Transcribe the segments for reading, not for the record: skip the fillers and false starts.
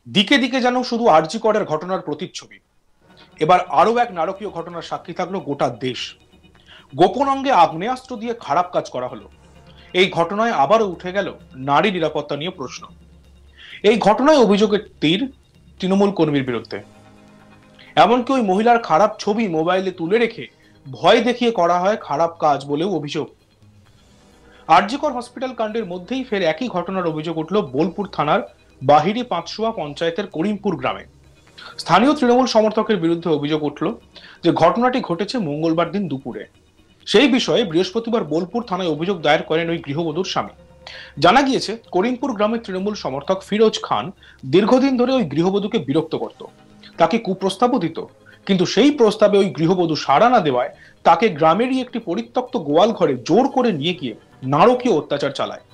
দিকে দিকে যেন শুধু আরজি করের ঘটনার প্রতিচ্ছবি। এবার আরো এক নারকীয় ঘটনার সাক্ষী থাকলো গোটা দেশ। গোপন অঙ্গে আগ্নেয়াস্ত্র দিয়ে খারাপ কাজ করা হলো। এই ঘটনায় আবারও উঠে গেল নারী নিরাপত্তা নিয়ে প্রশ্ন। এই ঘটনায় অভিযোগের তীর তৃণমূল কর্মীর বিরুদ্ধে। এমনকি ওই মহিলার খারাপ ছবি মোবাইলে তুলে রেখে ভয় দেখিয়ে করা হয় খারাপ কাজ বলেও অভিযোগ। আরজিকর হসপিটাল কাণ্ডের মধ্যেই ফের একই ঘটনার অভিযোগ উঠল বোলপুর থানার বাহিরি পাঁচশোয়া পঞ্চায়েতের করিমপুর গ্রামে। স্থানীয় তৃণমূল সমর্থকের বিরুদ্ধে অভিযোগ উঠল যে ঘটনাটি ঘটেছে মঙ্গলবার দিন দুপুরে। সেই বিষয়ে বৃহস্পতিবার বোলপুর থানায় অভিযোগ দায়ের করেন ওই গৃহবধূর স্বামী। জানা গিয়েছে, করিমপুর গ্রামের তৃণমূল সমর্থক ফিরোজ খান দীর্ঘদিন ধরে ওই গৃহবধূকে বিরক্ত করত, তাকে কুপ্রস্তাবও দিত। কিন্তু সেই প্রস্তাবে ওই গৃহবধূ সাড়া না দেওয়ায় তাকে গ্রামেরই একটি পরিত্যক্ত গোয়াল ঘরে জোর করে নিয়ে গিয়ে নারকীয় অত্যাচার চালায়।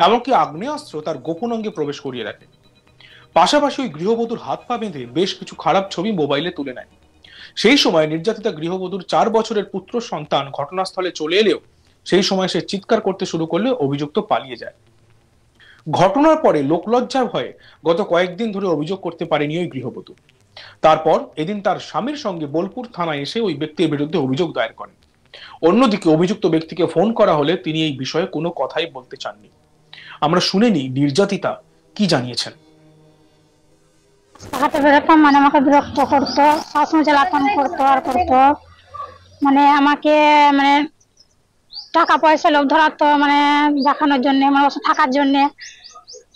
এমনকি আগ্নেয়াস্ত্র তার গোপন অঙ্গে প্রবেশ করিয়ে রাখে। পাশাপাশি ওই গৃহবধূর হাত পা বেঁধে বেশ কিছু খারাপ ছবি মোবাইলে তুলে নেয়। সেই সময় নির্যাতিতা গৃহবধূর 4 বছরের পুত্র সন্তান ঘটনাস্থলে চলে এলেও সেই সময় সে চিৎকার করতে শুরু করলে অভিযুক্ত পালিয়ে যায়। ঘটনার পরে লোকলজ্জার ভয়ে গত কয়েকদিন ধরে অভিযোগ করতে পারেনি ওই গৃহবধূ। তারপর এদিন তার স্বামীর সঙ্গে বোলপুর থানায় এসে ওই ব্যক্তির বিরুদ্ধে অভিযোগ দায়ের করেন। অন্যদিকে অভিযুক্ত ব্যক্তিকে ফোন করা হলে তিনি এই বিষয়ে কোনো কথাই বলতে চাননি। আমরা শুনেনি নির্যাতিতা কি জানিয়েছেন। হাতে বেরোতাম, মানে আমাকে বিরক্ত করতো, সবসময় জ্বালাতন করতো আর করতো। মানে আমাকে মানে টাকা পয়সা লোভ ধরাতো, মানে দেখানোর জন্য, মানে ওসব থাকার জন্য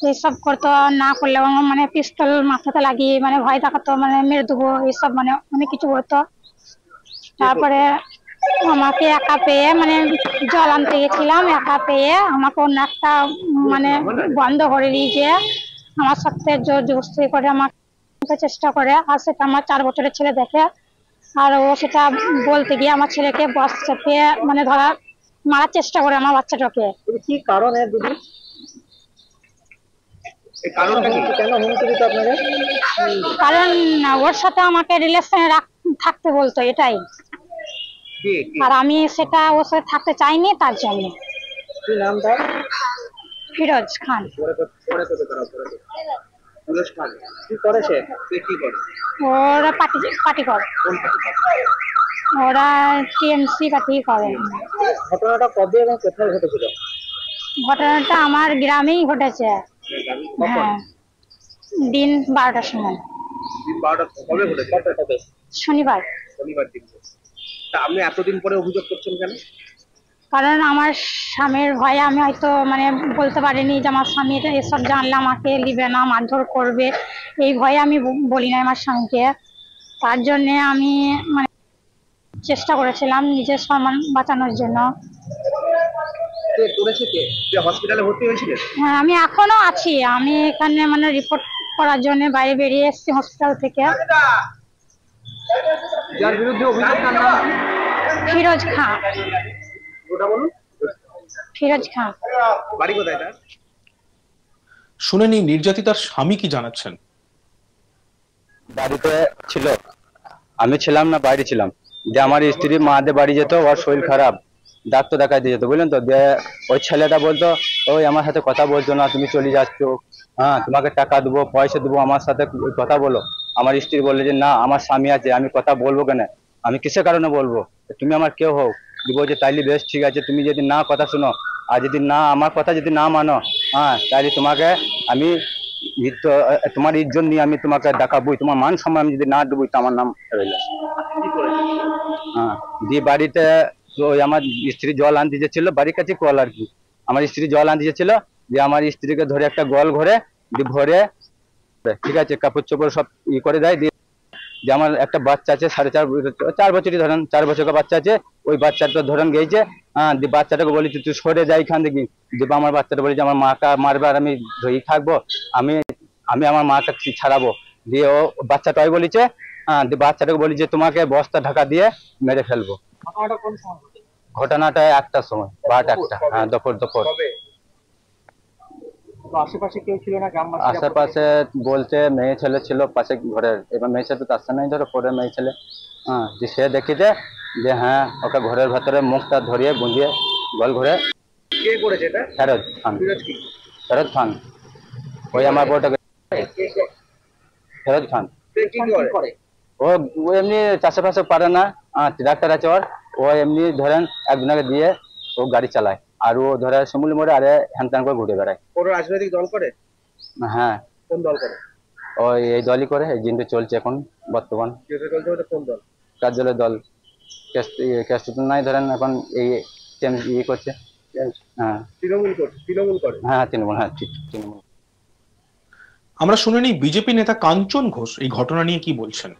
এইসব করতো। না করলে মানে পিস্তল মাথাতে লাগিয়ে মানে ভয় দেখাতো, মানে মেরে দেবো, এইসব মানে অনেক কিছু বলতো। তারপরে আমাকে একা পেয়ে, মানে জল আনতে গেছিলাম, একা পেয়ে আমাকে অন্য একটা মানে বন্ধ করে দিয়েছে। আমার সাথে জোর জবরদস্তি করে আমাকে চেষ্টা করে, আর সেটা আমার 4 বছরের ছেলে দেখে। আর ও সেটা বলতে গিয়ে আমার ছেলেকে বস চেপে মানে মারার চেষ্টা করে আমার বাচ্চাটাকে। কি কারণে দিদি, এই কারণটা কি, কেন হুমকি দিত আপনাকে? কারণ ওর সাথে আমাকে রিলেশনে থাকতে বলতো, এটাই। আর আমি সেটা ওর সাথে থাকতে চাইনি, তার জন্য। কি নাম তার? ফিরোজ খান। কি করেছে, কি করে? ওরা পার্টি করে, ওরা টিএমসি পার্টি করে। ঘটনাটা কবে এবং কোথায় ঘটেছিল? ঘটনাটা আমার গ্রামেই ঘটেছে। হ্যাঁ, দিন 12টার সময়। কবে ঘটেছে? শনিবার। দিন। তা আপনি এতদিন পরে অভিযোগ করছেন কেন? কারণ আমার স্বামীর ভয়ে আমি হয়তো মানে বলতে পারিনি যে আমার স্বামী এসব জানলে আমাকে নিবে না, মারধর করবে, এই ভয়ে আমি বলি না আমার স্বামীকে। তার জন্যে আমি মানে চেষ্টা করেছিলাম নিজের সম্মান বাঁচানোর জন্য। হসপিটালে ভর্তি হয়েছিলেন? হ্যাঁ, আমি এখনো আছি। আমি এখানে মানে রিপোর্ট করার জন্য বাইরে বেরিয়ে এসেছি হসপিটাল থেকে। যার বিরুদ্ধে অভিযোগ তার নাম ফিরোজ খান। ওটা বলুন। ফিরোজ খান। বাড়ি কোথায় তার? শুনেনি নির্যাতিতার স্বামী কি জানাচ্ছেন। বাড়িতে ছিল, আমি ছিলাম না, বাইরে ছিলাম। যে আমার স্ত্রী মাদের বাড়ি যেত, ওর শরীর খারাপ, ডাক্তার দেখাই দিয়ে যেত, বুঝলেন তো। ওই ছেলেটা বলতো, ওই আমার সাথে কথা বলছো না, তুমি চলে যাচ্ছ, হ্যাঁ তোমাকে টাকা দেবো, পয়সা দেবো, আমার সাথে কথা বলো। আমার স্ত্রী বললে যে না, আমার স্বামী আছে, আমি কথা বলবো কেন, আমি কিসের কারণে বলবো, তুমি আমার কেউ হোক। বলছে তাইলে বেশ ঠিক আছে, তুমি যদি না কথা শুনো আর যদি না আমার কথা যদি না মানো, হ্যাঁ তাইলে তোমাকে আমি তোমার ইজ্জত নিয়ে আমি তোমাকে দেখাবো, তোমার মান সম্মান আমি যদি না দেবো তো আমার নাম রইল। হ্যাঁ, দিয়ে বাড়িতে ওই আমার স্ত্রী জল আনতে যেছিল, বাড়ির কাছে কল আর কি, আমার স্ত্রী জল আনতে যেছিল, যে আমার স্ত্রীকে ধরে একটা গোয়াল ঘরে ভরে, ঠিক আছে, কাপড় চোপড় সব করে দেয়। দিয়ে যে আমার একটা বাচ্চা আছে 4.5 বছরই ধরেন, 4 বছরের বাচ্চা আছে, ওই বাচ্চাটা ধরেন গেছে। হ্যাঁ, দিয়ে বাচ্চাটাকে বলেছি তুই সরে যাই এখান থেকে। যে আমার বাচ্চাটা বলেছে আমার মাকে মারবে আর আমি ধরেই থাকবো, আমি আমি আমার মাকে ছাড়াবো। দিয়ে ও বাচ্চাটাই বলেছে, হ্যাঁ, দিয়ে বাচ্চাটাকে বলি যে তোমাকে বস্তা ঢাকা দিয়ে মেরে ফেলবো। ঘটনাটা 1টার সময়, 12টা 1টা, হ্যাঁ, দুপুর। আশেপাশে কেউ ছিল না? আশেপাশে বলতে মেয়ে ছেলে ছিল পাশে ঘরের, এবার মেয়ে ছেলে তো আসছে নাই, ধরো পরে মেয়ে ছেলে, হ্যাঁ, যে সে দেখিতে যে হ্যাঁ ওকে ঘরের ভেতরে মুখটা ধরিয়ে গুঁজিয়ে গোল ঘরে। কে করেছে এটা? ফেরোজ খান। ফিরোজ কি? ফেরোজ খান, ওই আমার বউটাকে। ফেরত খান। সে কি করে? ও ও এমনি চাষে ফাষে পারে না, ট্রাক্টর আছে ওর, ও এমনি ধরেন একজনকে দিয়ে ও গাড়ি চালায়, আর ও ধরে শিমুলি মোড়ে আরে হ্যান ত্যান করে ঘুরে বেড়ায়। কোন রাজনৈতিক দল করে? হ্যাঁ, কোন দল করে? ওই এই দলই করে, এই দিনটা চলছে এখন বর্তমান যেটা চলছে ওটা কোন দল? কার্যালয় দল। ক্যাশ তো নাই ধরেন এখন এই ইয়ে করছে। হ্যাঁ তৃণমূল করছে, তৃণমূল করে। হ্যাঁ তৃণমূল, হ্যাঁ ঠিক তৃণমূল। আমরা শুনে নিই বিজেপি নেতা কাঞ্চন ঘোষ এই ঘটনা নিয়ে কি বলছেন।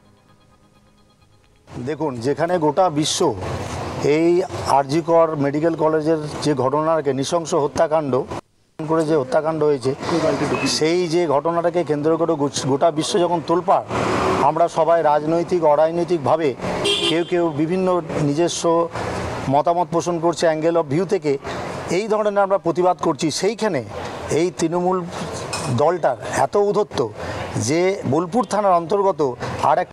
দেখুন, যেখানে গোটা বিশ্ব এই আরজি কর মেডিকেল কলেজের যে ঘটনাকে নৃশংস হত্যাকাণ্ড করে যে হত্যাকাণ্ড হয়েছে, সেই যে ঘটনাটাকে কেন্দ্র করে গোটা বিশ্ব যখন তোলপাড়, আমরা সবাই রাজনৈতিক অরাজনৈতিকভাবে কেউ কেউ বিভিন্ন নিজস্ব মতামত পোষণ করছে অ্যাঙ্গেল অফ ভিউ থেকে, এই ধরনের আমরা প্রতিবাদ করছি। সেইখানে এই তৃণমূল দলটার এত উদ্ধত্ত যে বোলপুর থানার অন্তর্গত আর এক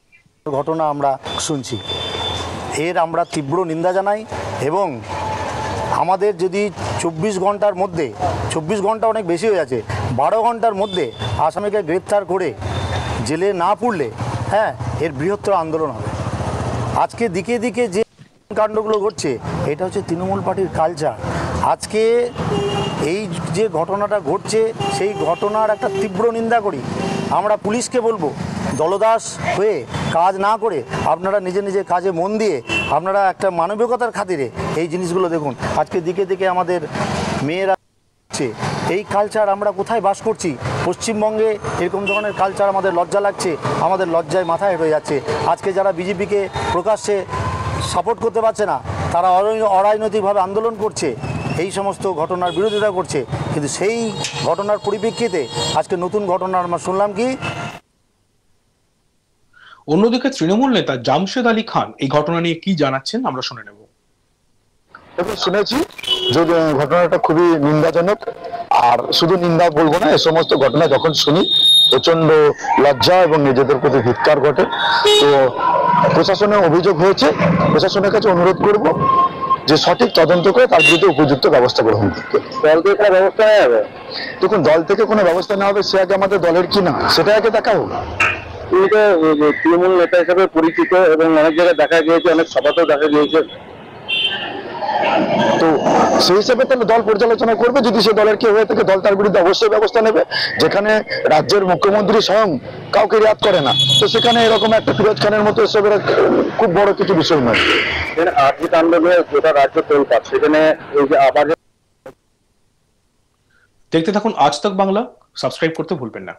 ঘটনা আমরা শুনছি, এর আমরা তীব্র নিন্দা জানাই। এবং আমাদের যদি 24 ঘন্টার মধ্যে, 24 ঘন্টা অনেক বেশি হয়ে যাচ্ছে, 12 ঘন্টার মধ্যে আসামিকে গ্রেপ্তার করে জেলে না পুরলে এর বৃহত্তর আন্দোলন হবে। আজকে দিকে দিকে যে কাণ্ডগুলো ঘটছে, এটা হচ্ছে তৃণমূল পার্টির কালচার। আজকে এই যে ঘটনাটা ঘটছে, সেই ঘটনার একটা তীব্র নিন্দা করি। আমরা পুলিশকে বলবো, দলদাস হয়ে কাজ না করে আপনারা নিজে নিজে কাজে মন দিয়ে আপনারা একটা মানবিকতার খাতিরে এই জিনিসগুলো দেখুন। আজকে দিকে দিকে আমাদের মেয়েরা, এই কালচার আমরা কোথায় বাস করছি? পশ্চিমবঙ্গে এরকম ধরনের কালচার আমাদের লজ্জা লাগছে, আমাদের লজ্জায় মাথায় হয়ে যাচ্ছে। আজকে যারা বিজেপিকে প্রকাশ্যে সাপোর্ট করতে পারছে না, তারা অরাজনৈতিকভাবে আন্দোলন করছে, এই সমস্ত ঘটনার বিরোধিতা করছে, কিন্তু সেই ঘটনার পরিপ্রেক্ষিতে আজকে নতুন ঘটনা আমরা শুনলাম কি। অন্যদিকে তৃণমূল নেতা জামশেদ আলী খান এই ঘটনা নিয়ে কি জানাচ্ছেন আমরা শুনে নেব। শুনেছি যে ঘটনাটা খুবই নিন্দাজনক, আর শুধু নিন্দা বলবো না, এ সমস্ত ঘটনা যখন শুনি প্রচন্ড লজ্জা এবং নিজেদের প্রতি ধিক্কার ঘটে। তো প্রশাসনের অভিযোগ হয়েছে, প্রশাসনের কাছে অনুরোধ করব যে সঠিক তদন্ত করে তার বিরুদ্ধে উপযুক্ত ব্যবস্থা গ্রহণ করতে। দল থেকে কোনো ব্যবস্থা নেওয়া হবে? দেখুন, দল থেকে কোনো ব্যবস্থা নেওয়া হবে, সে আগে আমাদের দলের কিনা সেটা আগে দেখা হোক। তুমি তো তৃণমূল নেতা হিসেবে পরিচিত এবং অনেক জায়গায় দেখা গিয়েছে, অনেক সভাতেও দেখা গিয়েছে, তো সেই হিসেবে তাহলে দল পর্যালোচনা করবে, যদি সে দলের কেউ হয়ে থাকে দল তার বিরুদ্ধে অবশ্যই ব্যবস্থা নেবে। যেখানে রাজ্যের মুখ্যমন্ত্রী স্বয়ং কাউকে রিয়াদ করে না, তো সেখানে এরকম একটা ফিরোজ খানের মতো এসবের খুব বড় কিছু বিষয় নয়। আরজি কাণ্ড নিয়ে গোটা রাজ্য তোলপাড়, সেখানে এই যে আবার। দেখতে থাকুন আজ তক বাংলা, সাবস্ক্রাইব করতে ভুলবেন না।